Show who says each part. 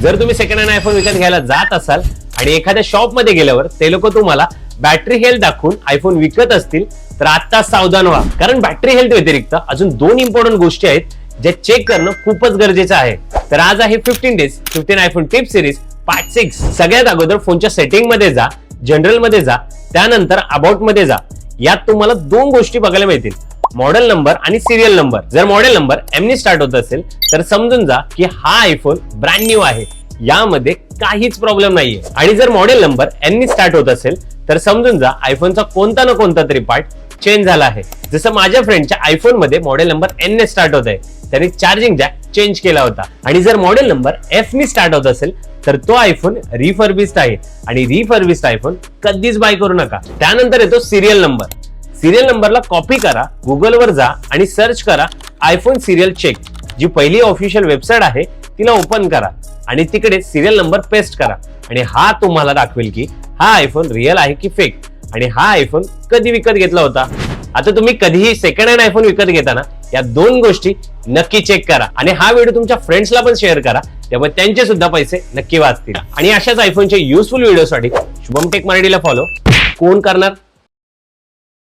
Speaker 1: जर तुम्ही second hand iPhone विकत घ्यायला जात असाल आणि एखाद्या शॉप मध्ये गेल्यावर ते लोक तुम्हाला बॅटरी हेल्थ दाखवून आयफोन विकत असतील तर आता सावधान व्हा, कारण बॅटरी हेल्थ व्यतिरिक्त अजून 2 इम्पॉर्टंट गोष्टी आहेत ज्या चेक करणं खूपच गरजेचं आहे. तर आज आहे 15 days 15 iPhone tip series part 6. सगळ्यात अगोदर फोनच्या सेटिंग मध्ये जा, जनरल मध्ये जा, त्यानंतर अबाउट मध्ये जा. यात तुम्हाला 2 गोष्टी बघायला मिळतील, मॉडेल नंबर आणि सिरियल नंबर. जर मॉडेल नंबर एम ने स्टार्ट होत असेल तर समजून जा की हा आयफोन ब्रँड न्यू आहे, यामध्ये काहीच प्रॉब्लेम नाहीये. आणि जर मॉडेल नंबर एन ने स्टार्ट होत असेल तर समजून जा आयफोनचा कोणता ना कोणता तरी पार्ट चेंज झाला आहे. जसं माझ्या फ्रेंडच्या आयफोन मध्ये मॉडेल नंबर एन ने स्टार्ट होत आहे, त्याने चार्जिंग जॅक चेंज केला होता. आणि जर मॉडेल नंबर एफ ने स्टार्ट होत असेल तर तो आयफोन रिफर्बिश्ड आहे, आणि रिफर्बिश्ड आयफोन कधीच बाय करू नका. त्यानंतर येतो सिरियल नंबर. सिरियल नंबरला कॉपी करा, गुगलवर जा आणि सर्च करा आयफोन सिरियल चेक. जी पहिली ऑफिशियल वेबसाईट आहे तिला ओपन करा आणि तिकडे सिरियल नंबर पेस्ट करा, आणि हा तुम्हाला दाखवेल की हा आयफोन रिअल आहे की फेक, आणि हा आयफोन कधी विकत घेतला होता. आता तुम्ही कधीही सेकंड हँड आयफोन विकत घेताना या 2 गोष्टी नक्की चेक करा, आणि हा व्हिडिओ तुमच्या फ्रेंड्सला पण शेअर करा, त्यामुळे त्यांचे सुद्धा पैसे नक्की वाचतील. आणि अशाच आयफोनचे युजफुल व्हिडिओसाठी शुभम टेक मराठीला फॉलो कोण करणार?